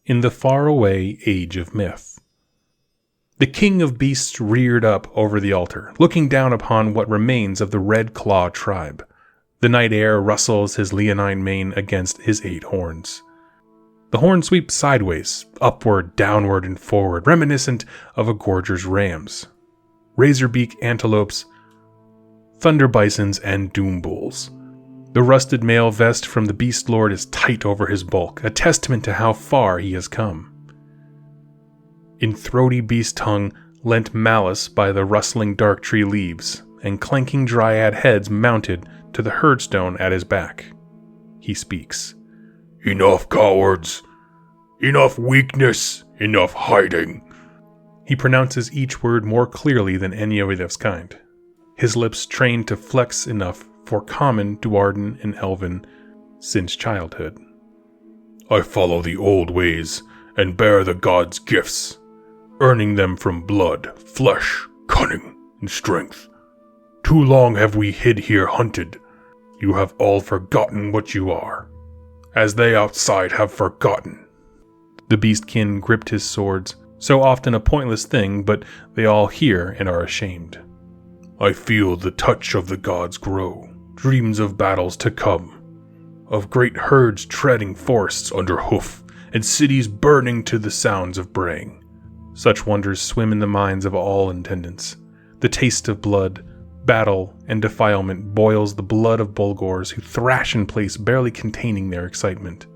in the faraway age of myth. The king of beasts reared up over the altar, looking down upon what remains of the Red Claw tribe. The night air rustles his leonine mane against his 8 horns. The horn sweeps sideways, upward, downward, and forward, reminiscent of a gorger's rams, razorbeak antelopes, thunder bisons, and doom bulls. The rusted mail vest from the beast lord is tight over his bulk, a testament to how far he has come. In throaty beast tongue lent malice by the rustling dark tree leaves, and clanking dryad heads mounted to the herdstone at his back. He speaks. Enough cowards! Enough weakness! Enough hiding! He pronounces each word more clearly than any of his kind, his lips trained to flex enough for common Duarden and Elven since childhood. I follow the old ways and bear the gods' gifts, earning them from blood, flesh, cunning, and strength. Too long have we hid here hunted. You have all forgotten what you are, as they outside have forgotten. The beastkin gripped his swords, so often a pointless thing, but they all hear and are ashamed. I feel the touch of the gods grow, dreams of battles to come, of great herds treading forests under hoof, and cities burning to the sounds of braying. Such wonders swim in the minds of all attendants. The taste of blood, battle, and defilement boils the blood of Bulgors who thrash in place, barely containing their excitement.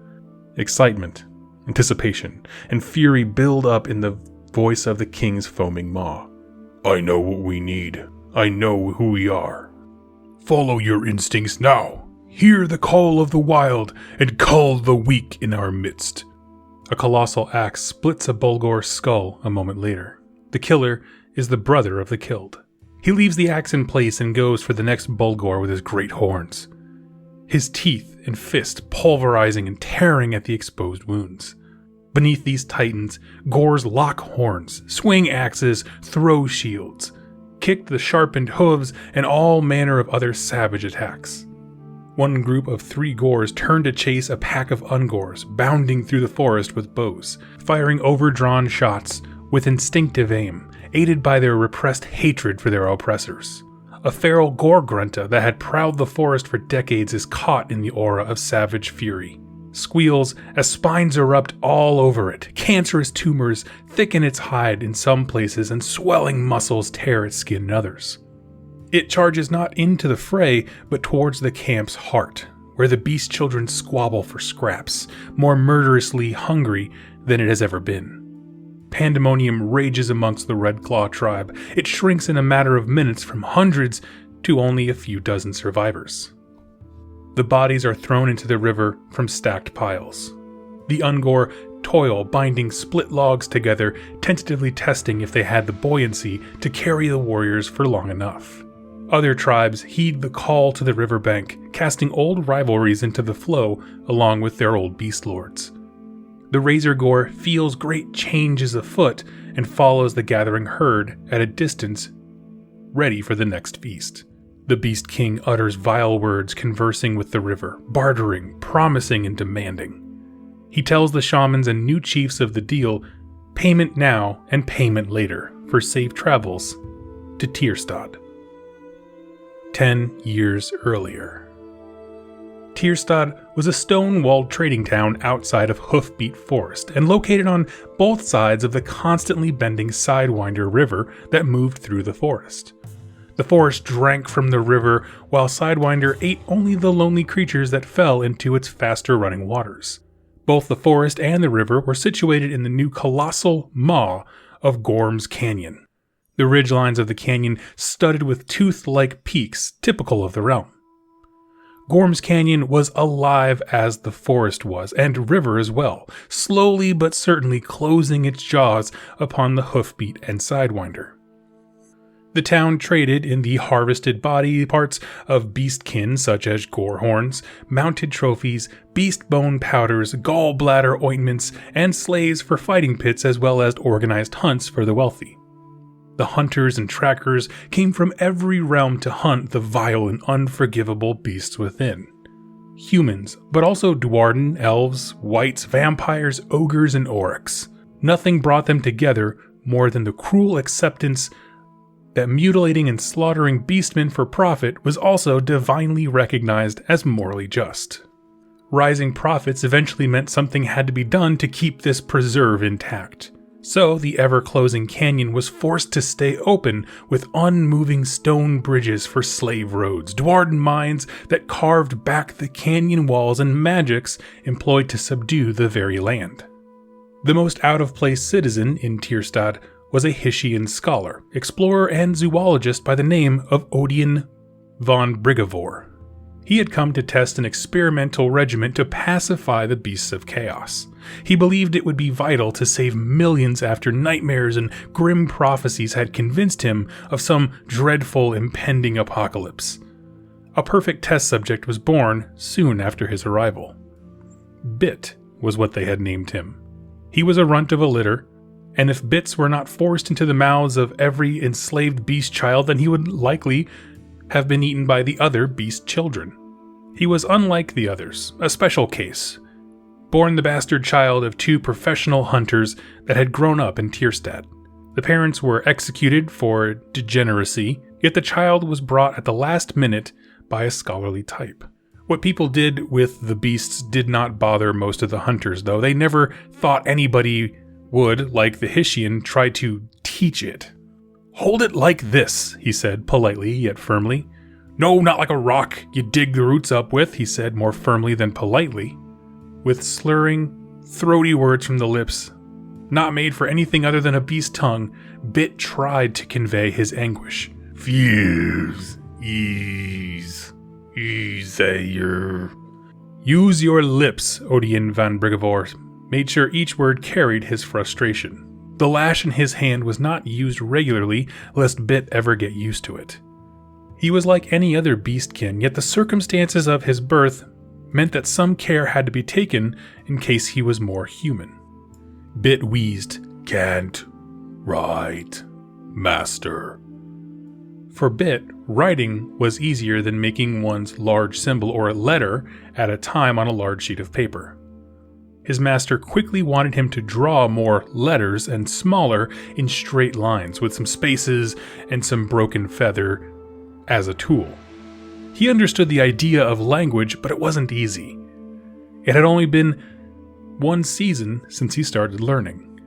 Excitement, anticipation, and fury build up in the voice of the king's foaming maw. I know what we need. I know who we are. Follow your instincts now. Hear the call of the wild, and cull the weak in our midst. A colossal axe splits a Bulgor skull a moment later. The killer is the brother of the killed. He leaves the axe in place and goes for the next Bulgor with his great horns, his teeth and fist pulverizing and tearing at the exposed wounds. Beneath these titans, Gors lock horns, swing axes, throw shields, kick the sharpened hooves, and all manner of other savage attacks. One group of 3 Gors turn to chase a pack of Ungors, bounding through the forest with bows, firing overdrawn shots with instinctive aim, aided by their repressed hatred for their oppressors. A feral Gore-grunta that had prowled the forest for decades is caught in the aura of savage fury. Squeals as spines erupt all over it, cancerous tumors thicken its hide in some places, and swelling muscles tear its skin in others. It charges not into the fray, but towards the camp's heart, where the beast children squabble for scraps, more murderously hungry than it has ever been. Pandemonium rages amongst the Red Claw tribe. It shrinks in a matter of minutes from hundreds to only a few dozen survivors. The bodies are thrown into the river from stacked piles. The Ungor toil binding split logs together, tentatively testing if they had the buoyancy to carry the warriors for long enough. Other tribes heed the call to the riverbank, casting old rivalries into the flow along with their old beast lords. The Razor Gore feels great changes afoot and follows the gathering herd at a distance, ready for the next feast. The Beast King utters vile words, conversing with the river, bartering, promising, and demanding. He tells the shamans and new chiefs of the deal, payment now and payment later for safe travels to Tirstadt. 10 years earlier. Tirstadt was a stone-walled trading town outside of Hoofbeat Forest and located on both sides of the constantly bending Sidewinder River that moved through the forest. The forest drank from the river, while Sidewinder ate only the lonely creatures that fell into its faster-running waters. Both the forest and the river were situated in the new colossal maw of Gorm's Canyon. The ridgelines of the canyon studded with tooth-like peaks typical of the realm. Gorm's Canyon was alive as the forest was, and river as well, slowly but certainly closing its jaws upon the Hoofbeat and Sidewinder. The town traded in the harvested body parts of beastkin such as gore horns, mounted trophies, beast bone powders, gallbladder ointments, and slaves for fighting pits, as well as organized hunts for the wealthy. The hunters and trackers came from every realm to hunt the vile and unforgivable beasts within. humans, but also Dwarden, elves, wights, vampires, ogres, and orcs. Nothing brought them together more than the cruel acceptance that mutilating and slaughtering beastmen for profit was also divinely recognized as morally just. Rising profits eventually meant something had to be done to keep this preserve intact. So the ever-closing canyon was forced to stay open with unmoving stone bridges for slave roads, Dwarden mines that carved back the canyon walls, and magics employed to subdue the very land. The most out-of-place citizen in Tirstadt was a Hessian scholar, explorer, and zoologist by the name of Odin von Brigavor. He had come to test an experimental regimen to pacify the beasts of chaos. He believed it would be vital to save millions after nightmares and grim prophecies had convinced him of some dreadful impending apocalypse. A perfect test subject was born soon after his arrival. Bit was what they had named him. He was a runt of a litter, and if bits were not forced into the mouths of every enslaved beast child, then he would likely have been eaten by the other beast children. He was unlike the others, a special case, born the bastard child of two professional hunters that had grown up in Tirstadt. The parents were executed for degeneracy, yet the child was brought at the last minute by a scholarly type. What people did with the beasts did not bother most of the hunters, though. They never thought anybody would, like the Hessian, try to teach it. "Hold it like this," he said, politely yet firmly. "No, not like a rock you dig the roots up with," he said, more firmly than politely. With slurring, throaty words from the lips, not made for anything other than a beast's tongue, Bit tried to convey his anguish. "Fuse, ease, easier." "Use your lips," Odin van Brigavor made sure each word carried his frustration. The lash in his hand was not used regularly, lest Bit ever get used to it. He was like any other beastkin, yet the circumstances of his birth meant that some care had to be taken in case he was more human. Bit wheezed, "Can't write, master." For Bit, writing was easier than making one's large symbol or a letter at a time on a large sheet of paper. His master quickly wanted him to draw more letters and smaller in straight lines with some spaces and some broken feather as a tool. He understood the idea of language, but it wasn't easy. It had only been one season since he started learning.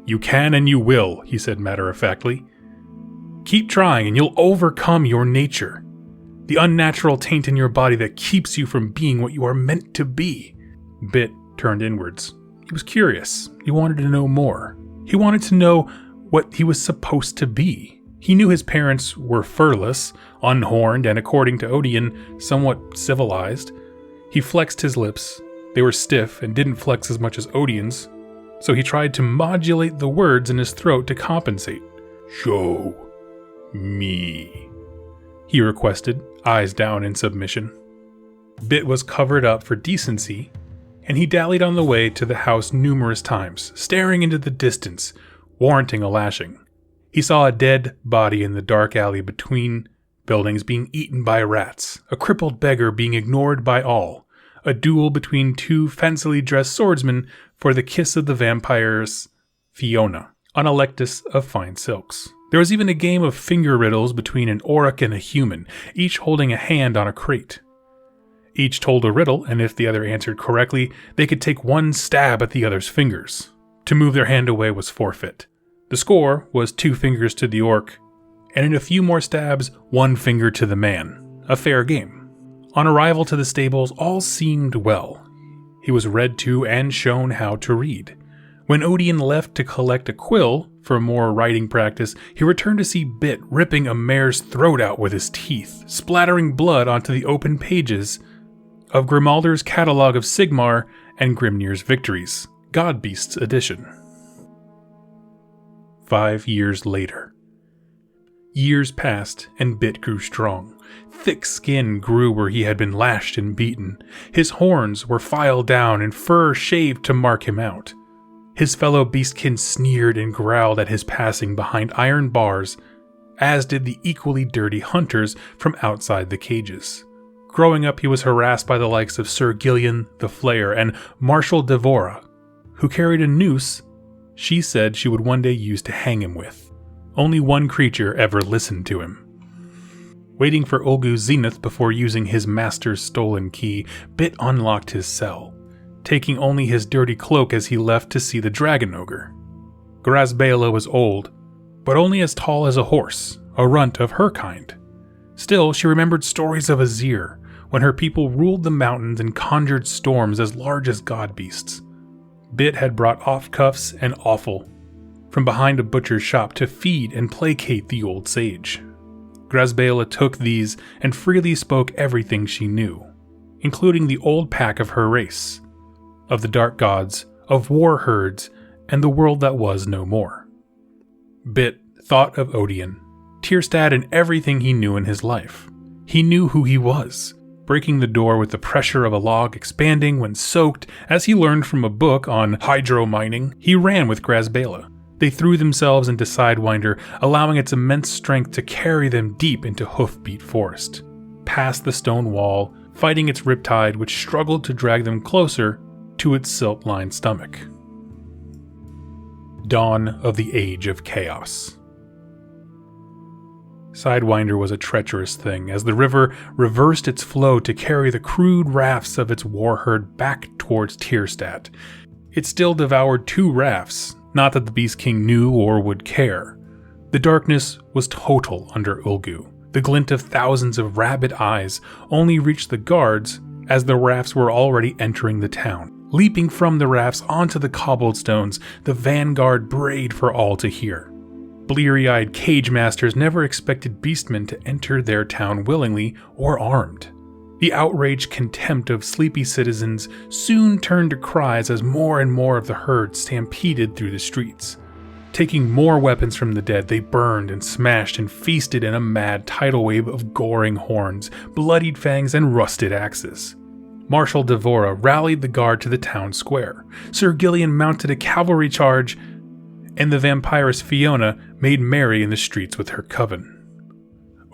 "You can and you will," he said matter-of-factly. "Keep trying and you'll overcome your nature, the unnatural taint in your body that keeps you from being what you are meant to be." Bit turned inwards. He was curious. He wanted to know more. He wanted to know what he was supposed to be. He knew his parents were furless, unhorned, and according to Odin, somewhat civilized. He flexed his lips. They were stiff and didn't flex as much as Odin's, so he tried to modulate the words in his throat to compensate. "Show me," he requested, eyes down in submission. Bit was covered up for decency, and he dallied on the way to the house numerous times, staring into the distance, warranting a lashing. He saw a dead body in the dark alley between buildings being eaten by rats, a crippled beggar being ignored by all, a duel between two fancily dressed swordsmen for the kiss of the vampire's Fiona, on a lectus of fine silks. There was even a game of finger riddles between an orc and a human, each holding a hand on a crate. Each told a riddle, and if the other answered correctly, they could take one stab at the other's fingers. To move their hand away was forfeit. The score was 2 fingers to the orc, and in a few more stabs, 1 finger to the man. A fair game. On arrival to the stables, all seemed well. He was read to and shown how to read. When Odin left to collect a quill for more writing practice, he returned to see Bit ripping a mare's throat out with his teeth, splattering blood onto the open pages of Grimalder's Catalogue of Sigmar and Grimnir's Victories, God Beasts edition. 5 years later. Years passed, and Bit grew strong. Thick skin grew where he had been lashed and beaten. His horns were filed down and fur shaved to mark him out. His fellow beastkin sneered and growled at his passing behind iron bars, as did the equally dirty hunters from outside the cages. Growing up, he was harassed by the likes of Sir Gillian the Flayer and Marshal Devora, who carried a noose she said she would one day use to hang him with. Only one creature ever listened to him. Waiting for Ulgu's zenith before using his master's stolen key, Bit unlocked his cell, taking only his dirty cloak as he left to see the dragon ogre. Grazbela was old, but only as tall as a horse, a runt of her kind. Still, she remembered stories of Azir, when her people ruled the mountains and conjured storms as large as god beasts. Bit had brought offcuffs and offal from behind a butcher's shop to feed and placate the old sage. Grazbela took these and freely spoke everything she knew, including the old pack of her race, of the dark gods, of war herds, and the world that was no more. Bit thought of Odin, Tirstadt, and everything he knew in his life. He knew who he was, breaking the door with the pressure of a log expanding when soaked. As he learned from a book on hydro mining, he ran with Grazbela. They threw themselves into Sidewinder, allowing its immense strength to carry them deep into Hoofbeat Forest, past the stone wall, fighting its riptide which struggled to drag them closer to its silt-lined stomach. Dawn of the Age of Chaos. Sidewinder was a treacherous thing, as the river reversed its flow to carry the crude rafts of its war herd back towards Tirstadt. It still devoured 2 rafts, not that the Beast King knew or would care. The darkness was total under Ulgu. The glint of thousands of rabid eyes only reached the guards as the rafts were already entering the town. Leaping from the rafts onto the cobblestones, the vanguard brayed for all to hear. Bleary-eyed cage masters never expected beastmen to enter their town willingly or armed. The outraged contempt of sleepy citizens soon turned to cries as more and more of the herd stampeded through the streets. Taking more weapons from the dead, they burned and smashed and feasted in a mad tidal wave of goring horns, bloodied fangs, and rusted axes. Marshal Devora rallied the guard to the town square. Sir Gillian mounted a cavalry charge, and the vampiress Fiona made merry in the streets with her coven.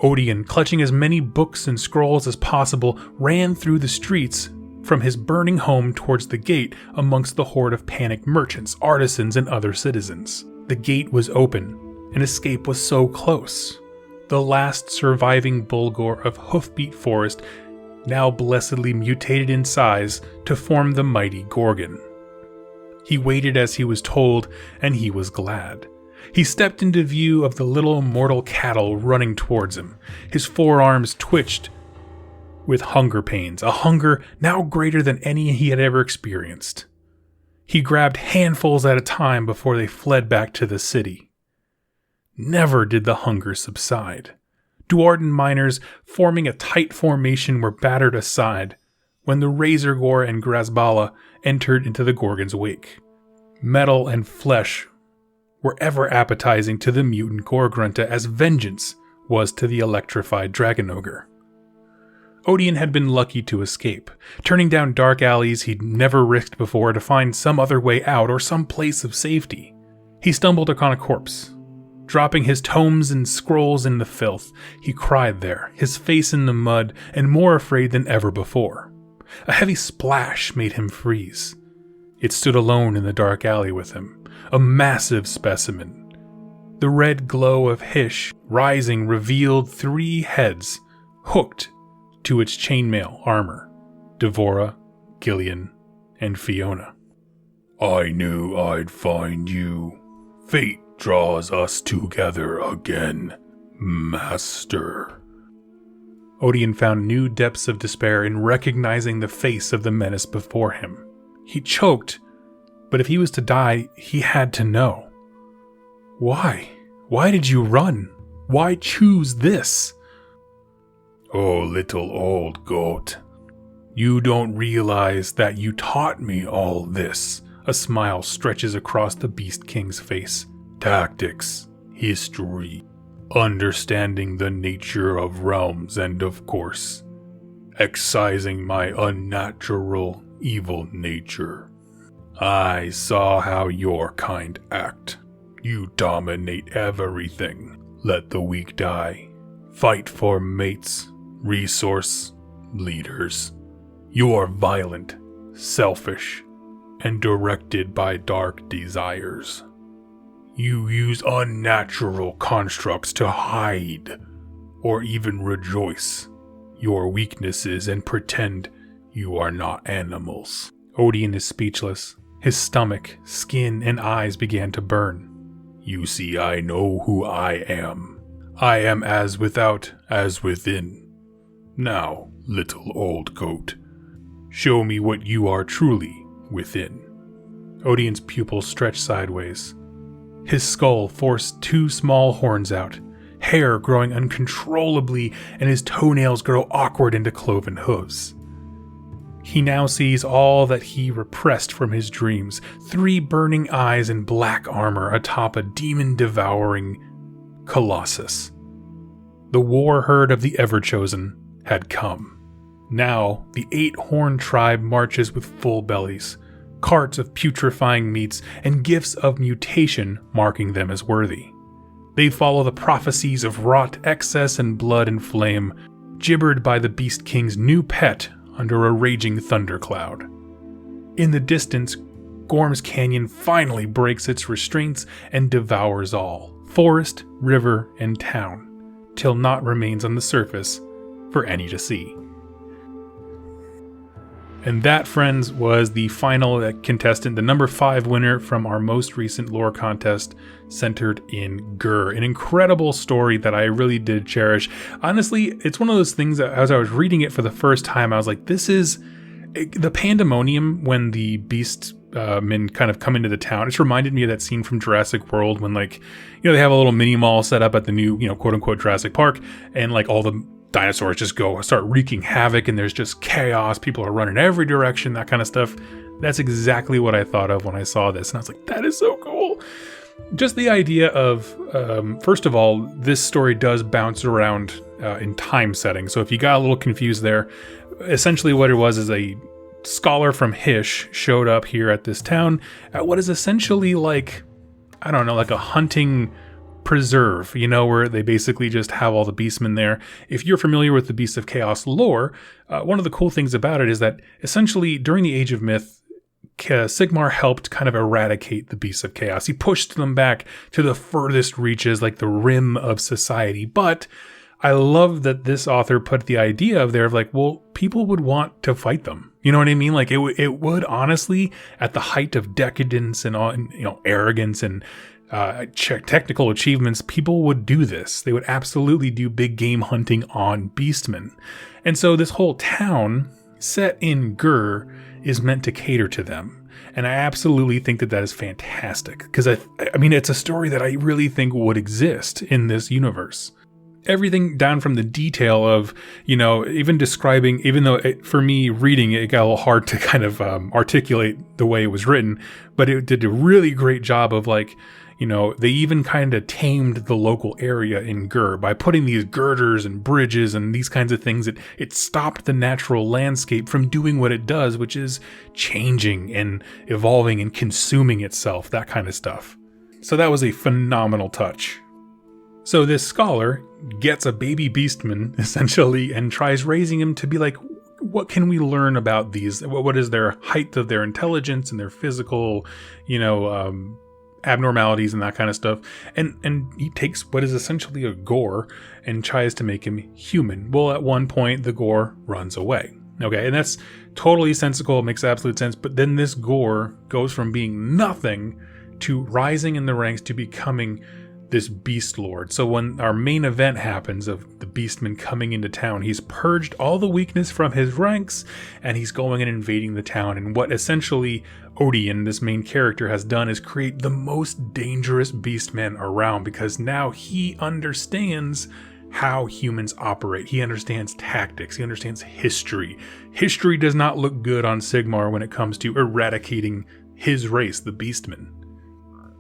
Odin, clutching as many books and scrolls as possible, ran through the streets from his burning home towards the gate amongst the horde of panicked merchants, artisans, and other citizens. The gate was open, and escape was so close. The last surviving Bulgor of Hoofbeat Forest now blessedly mutated in size to form the mighty Gorgon. He waited as he was told, and he was glad. He stepped into view of the little mortal cattle running towards him. His forearms twitched with hunger pains, a hunger now greater than any he had ever experienced. He grabbed handfuls at a time before they fled back to the city. Never did the hunger subside. Duarden miners, forming a tight formation, were battered aside when the Razorgore and Grazbala entered into the Gorgon's wake. Metal and flesh were ever appetizing to the mutant Gorgrunta as vengeance was to the electrified Dragon Ogre. Odin had been lucky to escape, turning down dark alleys he'd never risked before to find some other way out or some place of safety. He stumbled upon a corpse. Dropping his tomes and scrolls in the filth, he cried there, his face in the mud, and more afraid than ever before. A heavy splash made him freeze. It stood alone in the dark alley with him, a massive specimen. The red glow of Hish rising revealed 3 heads, hooked to its chainmail armor: Devora, Gillian, and Fiona. I knew I'd find you. Fate draws us together again, Master. Odin found new depths of despair in recognizing the face of the menace before him. He choked, but if he was to die, he had to know. Why? Why did you run? Why choose this? Oh, little old goat. You don't realize that you taught me all this. A smile stretches across the Beast King's face. Tactics, history, understanding the nature of realms, and of course, excising my unnatural, evil nature. I saw how your kind act. You dominate everything. Let the weak die. Fight for mates, resource, leaders. You are violent, selfish, and directed by dark desires. You use unnatural constructs to hide, or even rejoice, your weaknesses and pretend you are not animals. Odin is speechless. His stomach, skin, and eyes began to burn. You see, I know who I am. I am as without as within. Now, little old goat, show me what you are truly within. Odin's pupils stretched sideways. His skull forced 2 small horns out, hair growing uncontrollably, and his toenails grow awkward into cloven hooves. He now sees all that he repressed from his dreams, 3 burning eyes and black armor atop a demon-devouring colossus. The war herd of the Everchosen had come. Now, the 8-horned tribe marches with full bellies, carts of putrefying meats, and gifts of mutation marking them as worthy. They follow the prophecies of rot, excess, and blood and flame, gibbered by the Beast King's new pet under a raging thundercloud. In the distance, Gorm's Canyon finally breaks its restraints and devours all, forest, river, and town, till naught remains on the surface for any to see. And that, friends, was the final contestant, the number 5 winner from our most recent lore contest centered in Gur. An incredible story that I really did cherish. Honestly, it's one of those things that as I was reading it for the first time, I was like, this is the pandemonium when the beast men kind of come into the town. It's reminded me of that scene from Jurassic World when, like, you know, they have a little mini mall set up at the new, you know, quote unquote Jurassic Park, and like all the dinosaurs just start wreaking havoc, and there's just chaos. People are running every direction, that kind of stuff. That's exactly what I thought of when I saw this, and I was like, that is so cool. Just the idea of, first of all, this story does bounce around in time setting. So if you got a little confused there, essentially what it was is a scholar from Hish showed up here at this town at what is essentially like, I don't know, like a hunting preserve, you know, where they basically just have all the beastmen there. If you're familiar with the Beasts of Chaos lore, one of the cool things about it is that essentially during the Age of Myth, Sigmar helped kind of eradicate the Beasts of Chaos. He pushed them back to the furthest reaches, like the rim of society. But I love that this author put the idea of there of like, well, people would want to fight them. You know what I mean? Like it would honestly, at the height of decadence and all, you know, arrogance and technical achievements, people would do this. They would absolutely do big game hunting on beastmen. And so this whole town set in Gur is meant to cater to them. And I absolutely think that is fantastic, because I mean, it's a story that I really think would exist in this universe. Everything down from the detail of, you know, even describing, even though for me reading it got a little hard to kind of articulate the way it was written, but it did a really great job of, like, you know, they even kind of tamed the local area in Gur by putting these girders and bridges and these kinds of things. It stopped the natural landscape from doing what it does, which is changing and evolving and consuming itself, that kind of stuff. So that was a phenomenal touch. So this scholar gets a baby beastman, essentially, and tries raising him to be like, what can we learn about these? What is their height of their intelligence and their physical, you know, abnormalities and that kind of stuff. And he takes what is essentially a gore and tries to make him human. Well, at one point, the gore runs away. Okay, and that's totally sensical. It makes absolute sense. But then this gore goes from being nothing to rising in the ranks to becoming this beast lord. So when our main event happens of the beastman coming into town, he's purged all the weakness from his ranks, and he's going and invading the town. And what essentially Odin, this main character, has done is create the most dangerous beastman around, because now he understands how humans operate. He understands tactics. He understands history. History does not look good on Sigmar when it comes to eradicating his race, the beastmen.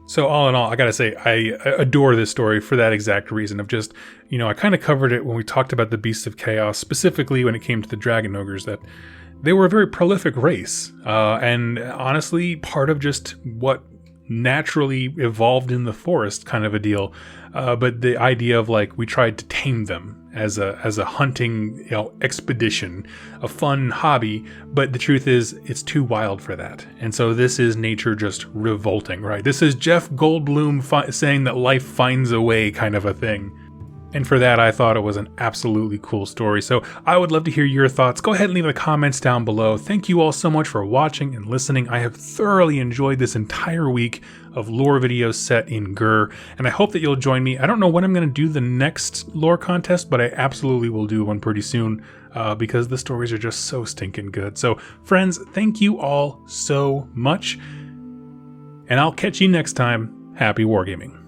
So all in all, I gotta say, I adore this story for that exact reason of just, you know, I kind of covered it when we talked about the Beasts of Chaos, specifically when it came to the Dragon Ogres, that they were a very prolific race. And honestly, part of just what naturally evolved in the forest kind of a deal. But the idea of like, we tried to tame them as a hunting, expedition, a fun hobby. But the truth is, it's too wild for that. And so this is nature just revolting, right? This is Jeff Goldblum saying that life finds a way kind of a thing. And for that, I thought it was an absolutely cool story. So I would love to hear your thoughts. Go ahead and leave the comments down below. Thank you all so much for watching and listening. I have thoroughly enjoyed this entire week of lore videos set in Gur, and I hope that you'll join me. I don't know when I'm going to do the next lore contest, but I absolutely will do one pretty soon because the stories are just so stinking good. So friends, thank you all so much, and I'll catch you next time. Happy wargaming.